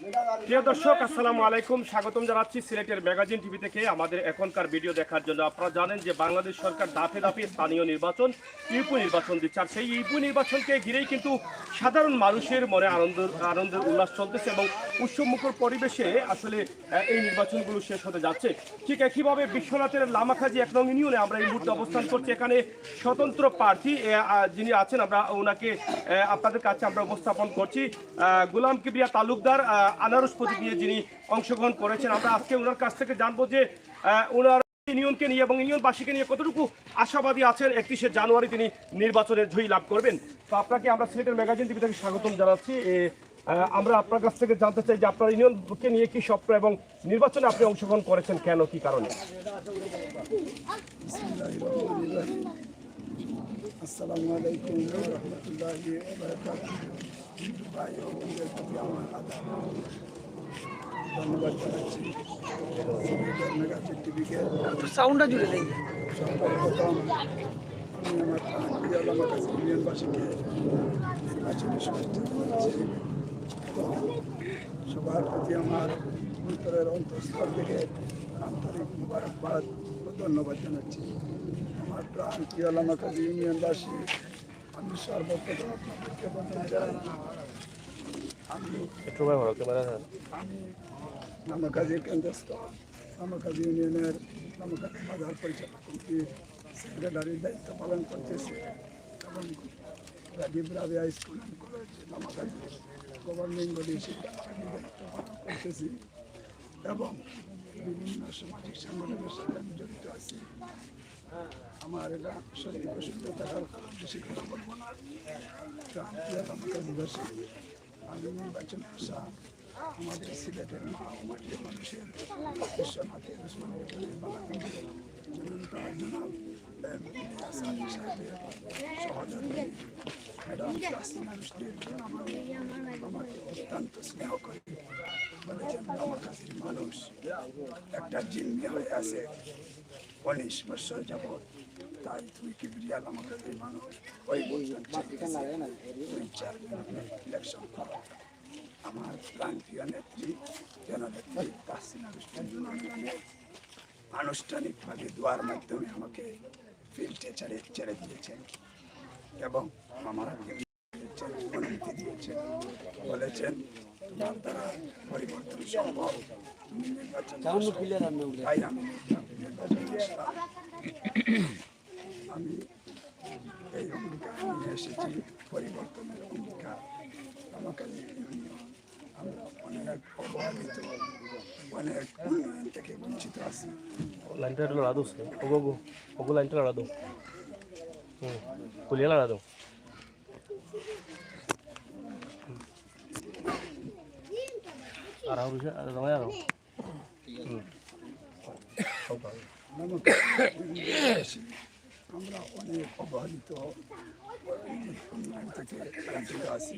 প্রিয় দর্শক, আসসালামু আলাইকুম। স্বাগতম জানাচ্ছি সিলেটের ম্যাগাজিন টিভি থেকে আমাদের এখনকার ভিডিও দেখার জন্য। আপনারা জানেন যে বাংলাদেশ সরকার ধাপে ধাপে স্থানীয় নির্বাচন, ইউপি নির্বাচন দিচ্ছে। আর সেই ইউপি নির্বাচনকে ঘিরেই কিন্তু সাধারণ মানুষের মনে আনন্দের উল্লাস চলতেছে এবং উৎসবমুখর পরিবেশে আসলে এই নির্বাচনগুলো শেষ হতে যাচ্ছে। ঠিক একইভাবে বিশ্বনাথের লামাখাজি 1 নং ইউনিয়নে আমরা এই মুহূর্তে অবস্থান করছি। এখানে স্বতন্ত্র প্রার্থী যিনি আছেন, আমরা ওনাকে আপনাদের কাছে আমরা উপস্থাপন করছি। গোলাম কিবরিয়া তালুকদার আনারস প্রতীক নিয়ে যিনি অংশগ্রহণ করেছেন। আমরা আজকে ওনার কাছ থেকে জানবো যে ওনার ইউনিয়নকে নিয়ে এবং ইউনিয়নবাসীকে নিয়ে কতটুকু আশাবাদী আছেন 31শে জানুয়ারি তিনি নির্বাচনের জয়ী লাভ করবেন। তো আপনাকে আমরা সিলেটের ম্যাগাজিন টিভি থেকে স্বাগতম জানাচ্ছি। আমরা আপনার কাছ থেকে জানতে চাই যে আপনার ইউনিয়নকে নিয়ে কি স্বপ্ন এবং নির্বাচনে আপনি অংশগ্রহণ করেছেন কেন, কি কারণে? আসসালামু আলাইকুম ওয়া রাহমাতুল্লাহি ওয়া বারাকাতুহু। ধন্যবাদ জানাচ্ছি টিভিকে। সাউন্ডটা জুড়ে দেয়। সর্বপ্রথম আমি আমার প্রিয় লামাখাজি ইউনিয়নবাসীকে নির্বাচনী শুভেচ্ছা জানাচ্ছি। সবার প্রতি আমার অন্তরের অন্তঃস্থল থেকে আন্তরিক মুবারকবাদ ও ধন্যবাদ জানাচ্ছি। আমার প্রাণ প্রিয় লামাখাজি ইউনিয়নবাসী, আমি সর্বপ্রথম আপনাদেরকে বলতে চাই আমি লামাখাজি কেন্দ্রস্থ লামাখাজি ইউনিয়নের লামাখাজি বাজার পরিচালনা কমিটির সেক্রেটারির দায়িত্ব পালন করতেছি এবং Rajib Rabia school and college Lamakhaji governing body শিক্ষার্থীর দায়িত্ব পালন করতেছি এবং বিভিন্ন সামাজিক সংগঠনের সাথে আমি জড়িত আছি। আমার এটা শরীর অসুস্থ থাকার বেশি কথা বলবো না। দিবসে আমি নির্বাচন আসা আমাদের সিলেটের মা ও মাটির মানুষের বিশ্বনাথের সহযোগী ম্যাডাম আমাকে অত্যন্ত স্নেহ করে বলেছেন, লামাখাজির মানুষ একটা জিম্মি হয়ে আছে 19 বছর যাবৎ, তাই তুই কিবরিয়া লামাখাজির মানুষ ওই ইলেকশন করো। আমার প্রান্তীয় নেত্রী জননেত্রী তাহসিনা আনুষ্ঠানিকভাবে দোয়ার মাধ্যমে আমাকে ফিল্ডে ছেড়ে দিয়েছেন এবং আমার অনুমতি দিয়েছেন, বলেছেন তোমার দ্বারা পরিবর্তন সম্ভব। তাই আমি নির্বাচন আসলাম। আমি এই অঙ্গীকার নিয়ে এসেছি, পরিবর্তনের অঙ্গীকার। আমাকে আমরা অনেক অবহেলিত, অনেক উন্নয়ন থেকে বঞ্চিত আছি। আমরা অনেক অবহেলিত থেকে বঞ্চিত আছি।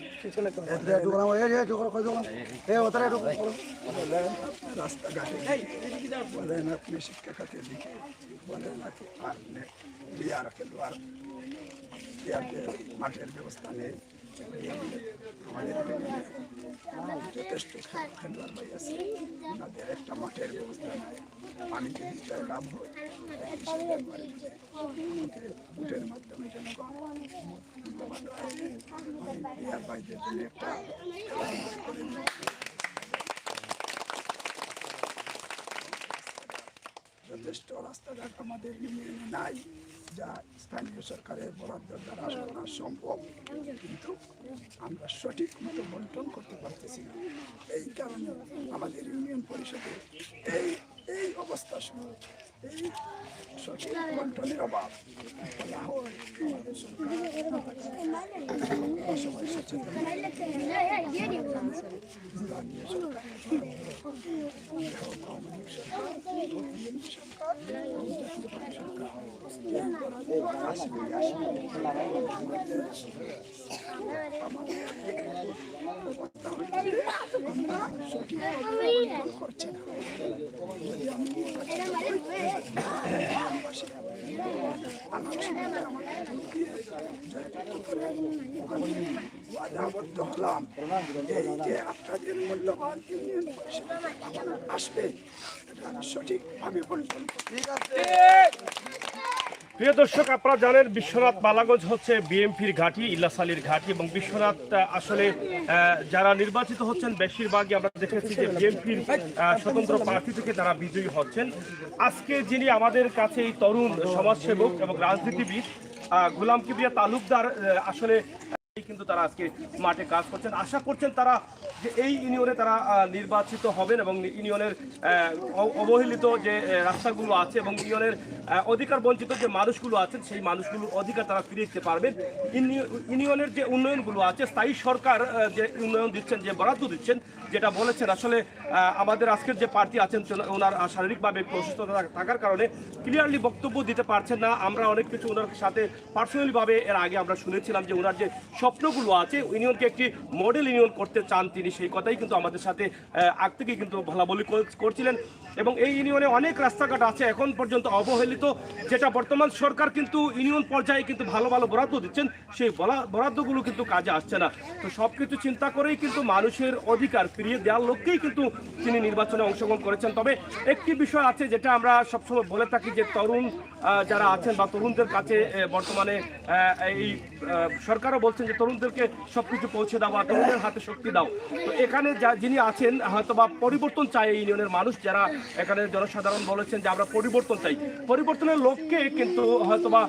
রাস্তাঘাটে বলেন, আপনি শিক্ষা খাতের দিকে বলেন, মাঠের ব্যবস্থা নেই। আমাদের যথেষ্ট খেলোয়াড় ভাই আছে, ওনাদের একটা মাঠের ব্যবস্থা নেই। আমি যদি চাই লাভ হয় ভোটের মাধ্যমে ভাইদের জন্য একটা যথেষ্ট রাস্তাঘাট আমাদের ইউনিয়নে নাই, যা স্থানীয় সরকারের বরাদ্দ দ্বারা করা সম্ভব, কিন্তু আমরা সঠিক মতো বন্টন করতে পারতেছি না। এই কারণে আমাদের ইউনিয়ন পরিষদে এই অবস্থা শুরু, এই সঠিক বন্টনের অভাব। বলা হয় আমাদের সবাই সচেতন, করছে না। ওয়াদাবদ্ধ হলাম এই যে আপনাদের মূল্যবান ইউনিয়ন পরিষদ আসবে এটা সঠিকভাবে পরিচালনা করব। প্রিয় দর্শক, আপনারা জানেন বিশ্বনাথ বালাগঞ্জ হচ্ছে বিএনপির ঘাঁটি, ইলিয়াস আলীর ঘাঁটি, এবং বিশ্বনাথ আসলে যারা নির্বাচিত হচ্ছেন বেশিরভাগই আমরা দেখেছি যে বিএনপির স্বতন্ত্র প্রার্থী থেকে তারা বিজয়ী হচ্ছেন। আজকে যিনি আমাদের কাছে এই তরুণ সমাজসেবক এবং রাজনীতিবিদ গোলাম কিবরিয়া তালুকদার আসলে কিন্তু তারা আজকে মাঠে কাজ করছেন, আশা করছেন তারা যে এই ইউনিয়নে তারা নির্বাচিত হবেন এবং ইউনিয়নের অবহেলিত যে রাস্তাগুলো আছে এবং ইউনিয়নের অধিকার বঞ্চিত যে মানুষগুলো আছেন সেই মানুষগুলোর অধিকার তারা ফিরে দিতে পারবেন। ইউনিয়নের যে উন্নয়নগুলো আছে, স্থায়ী সরকার যে উন্নয়ন দিচ্ছেন, যে বরাদ্দ দিচ্ছেন, যেটা বলেছেন আসলে আমাদের আজকের যে প্রার্থী আছেন ওনার শারীরিকভাবে একটু অসুস্থতা থাকার কারণে ক্লিয়ারলি বক্তব্য দিতে পারছেন না। আমরা অনেক কিছু ওনার সাথে পার্সোনালিভাবে এর আগে আমরা শুনেছিলাম যে ওনার যে স্বপ্নগুলো আছে ইউনিয়নকে একটি মডেল ইউনিয়ন করতে চান তিনি, সেই কথাই কিন্তু আমাদের সাথে আগ থেকে কিন্তু বলাবলি করছিলেন। এবং এই ইউনিয়নে অনেক রাস্তাঘাট আছে এখন পর্যন্ত অবহেলিত, যেটা বর্তমান সরকার কিন্তু ইউনিয়ন পর্যায়ে কিন্তু ভালো ভালো বরাদ্দ দিচ্ছেন, সেই বরাদ্দগুলো কিন্তু কাজে আসছে না। তো সব কিছু চিন্তা করেই কিন্তু মানুষের অধিকার ফিরিয়ে দেওয়ার লক্ষ্যেই কিন্তু তিনি নির্বাচনে অংশগ্রহণ করেছেন। তবে একটি বিষয় আছে যেটা আমরা সবসময় বলে থাকি যে তরুণ যারা আছেন বা তরুণদের কাছে বর্তমানে এই সরকারও বলছেন যে তরুণদেরকে সবকিছু পৌঁছে দাও বা তরুণদের হাতে শক্তি দাও। তো এখানে যিনি আছেন হয়তোবা পরিবর্তন চায় এই ইউনিয়নের মানুষ, যারা এখানে জনসাধারণ বলেছেন যে আমরা পরিবর্তন চাই, পরিবর্তনের লক্ষ্যে কিন্তু হয়তোবা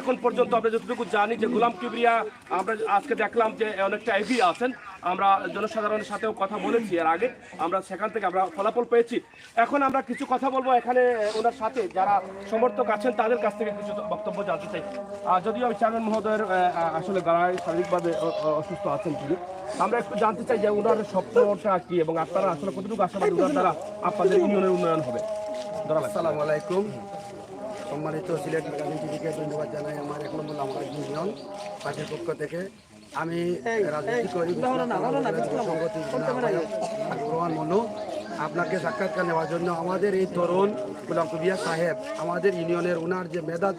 এখন পর্যন্ত আমরা যতটুকু জানি যে গোলাম কিবরিয়া, আমরা আজকে দেখলাম যে অনেকটা এগিয়ে আছেন। আমরা জনসাধারণের সাথেও কথা বলেছি এর আগে, আমরা সেখান থেকে আমরা ফলাফল পেয়েছি। এখন আমরা কিছু কথা বলবো এখানে ওনার সাথে যারা সমর্থক আছেন তাদের কাছ থেকে কিছু বক্তব্য জানতে চাই। যদিও আমি চেয়ারম্যান মহোদয়ের আসলে গলায় শারীরিকভাবে অসুস্থ আছেন তিনি, আমরা একটু জানতে চাই যে ওনার স্বপ্নটা কি এবং আপনারা আসলে কতটুকু আশাবাদী ওনার দ্বারা আপনাদের ইউনিয়নের উন্নয়ন হবে। আসসালামু আলাইকুম। সম্মানিত সিলেট ম্যাগাজিন টিভিকে ধন্যবাদ জানাই আমার 1 নম্বর লামাকাজ ইউনিয়ন পার্টির পক্ষ থেকে। আমি রাজনীতি করি সংগঠন রোহান মনু। আপনাকে সাক্ষাৎকার নেওয়ার জন্য আমাদের এই তরুণ গোলাম কিবরিয়া সাহেব আমাদের ইউনিয়নের ওনার যে মেধা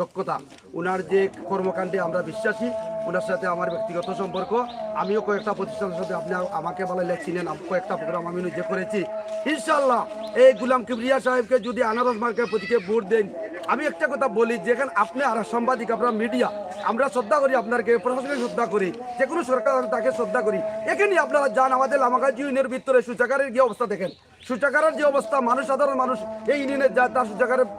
দক্ষতা, ওনার যে কর্মকাণ্ডে আমরা বিশ্বাসী, ওনার সাথে আমার ব্যক্তিগত সম্পর্ক। আমিও কয়েকটা প্রতিষ্ঠানের সাথে আপনি আমাকে বলে লেখছিলেন, কয়েকটা প্রোগ্রাম আমি নিজে করেছি। ইনশাল্লাহ এই গোলাম কিবরিয়া সাহেবকে যদি আনারস মার্কের প্রতীকে ভোট দেন, আমি একটা কথা বলি, যেখানে আপনি আর সাংবাদিক, আপনার মিডিয়া, আমরা শ্রদ্ধা করি আপনাকে, প্রশাসনকে শ্রদ্ধা করি, যে কোনো সরকার তাকে শ্রদ্ধা করি। এখানে আপনারা যান আমাদের লামাকাজ ইউনিয়নের ভিতরে শৌচাগারের গিয়ে অবস্থা দেখেন, শৌচাগারের যে অবস্থা, সাধারণ মানুষ এই ইউনিয়নে যায় তার শৌচাগারের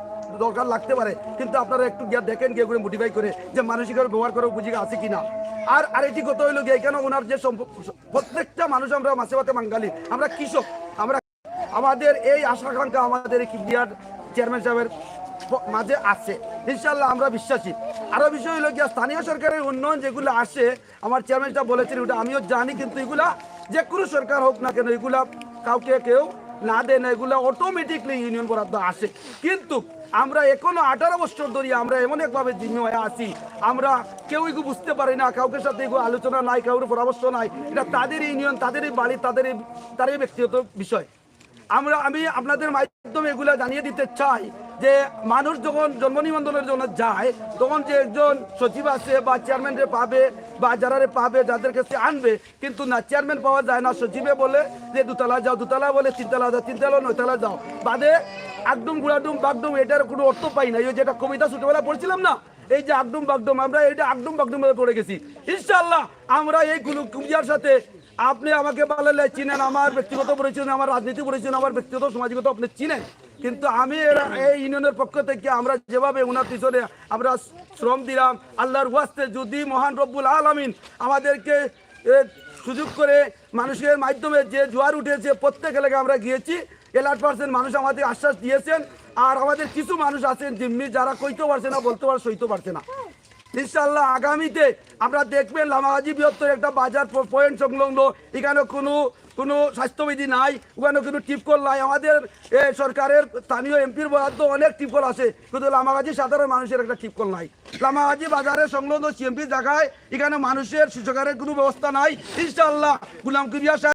দরকার লাগতে পারে, কিন্তু আপনারা একটু গিয়ে দেখেন, গিয়ে করে মোটিফাই করে যে মানসিকভাবে ব্যবহার করে উপযোগী আছে কিনা। আর আরেকটি কথা হইল গিয়ে এখানে ওনার যে প্রত্যেকটা মানুষ, আমরা মাছে ভাতে বাঙালি, আমরা কৃষক, আমরা আমাদের এই আশা আকাঙ্ক্ষা আমাদের এই কিবরিয়ার চেয়ারম্যান সাহেবের মাঝে আছে, ইনশাল্লাহ আমরা বিশ্বাসী। আরো বিষয় হলো গিয়া স্থানীয় সরকারের উন্নয়ন যেগুলো আসে, আমার চেয়ারম্যান সাহেব বলেছেন ওটা আমিও জানি, কিন্তু এগুলা যে কোনো সরকার হোক না কেন এগুলা কাউকে কেউ না দেয় না, এগুলো অটোমেটিকলি ইউনিয়ন বরাদ্দ আসে। কিন্তু আমরা এখনো 18 বছর ধরে আমরা এমন একভাবে জিম্মি হয়ে আছি, আমরা কেউ এগুলো বুঝতে পারি না, কাউকে সাথে এগুলো আলোচনা নাই, কারোর পরামর্শ নাই। এটা তাদের ইউনিয়ন, তাদেরই বাড়ি, তাদের ব্যক্তিগত বিষয়। আমি আপনাদের মাধ্যমে এগুলো জানিয়ে দিতে চাই যে মানুষ যখন জন্ম নিবন্ধনের জন্য যায়, তখন যে একজন সচিব আছে বা চেয়ারম্যানরে পাবে বা যারা পাবে, যাদের কাছে আনবে, কিন্তু না চেয়ারম্যান পাওয়া যায় না। সচিবে বলে যে দুতলা যাও, দুতলা বলে তিনতলা যাও, তিনতলা 9তলা যাও, বাদে আকডুম গুড়াডুম বাগডুম, এটার কোনো অর্থ পাই না। এই যেটা কবিতা ছোটবেলা পড়ছিলাম না, এই যে আকডুম বাগডুম, আমরা এইটা আকডুম বাগডুম পড়ে গেছি। ইনশাল্লাহ আমরা এই কিবরিয়ার সাথে, আপনি আমাকে বলে চিনেন, আমার ব্যক্তিগত পরিচয়, আমার রাজনীতি পরিচয়, আমার ব্যক্তিগত সামাজিকতা আপনি চিনেন, কিন্তু আমি এই ইউনিয়নের পক্ষ থেকে আমরা যেভাবে ওনার পিছনে আমরা শ্রম দিলাম, আল্লাহর ওয়াস্তে যদি মহান রব্বুল আলামিন আমাদেরকে সুযোগ করে মানুষের মাধ্যমে যে জোয়ার উঠেছে, প্রত্যেক এলাকায় আমরা গিয়েছি, 1% মানুষ আমাদের আশ্বাস দিয়েছেন। আর আমাদের কিছু মানুষ আছেন জিম্মি, যারা কইতে পারছে না, বলতে পারছে, সইতে পারছে না। ইনশাল্লাহ আগামীতে আপনারা দেখবেন লামাগাজী বৃহত্তর একটা বাজার পয়েন্ট সংলগ্ন, এখানে কোনো স্বাস্থ্যবিধি নাই, ওখানে কোনো টিপকল নাই। আমাদের সরকারের স্থানীয় এমপির বরাদ্দ অনেক টিপকল আছে, কিন্তু লামাগাজী সাধারণ মানুষের একটা টিপকল নাই। লামাগাজী বাজারের সংলগ্ন সিএমপি জায়গায় এখানে মানুষের শৌচাগারের কোনো ব্যবস্থা নাই। ইনশাল্লাহ গোলাম কিবরিয়া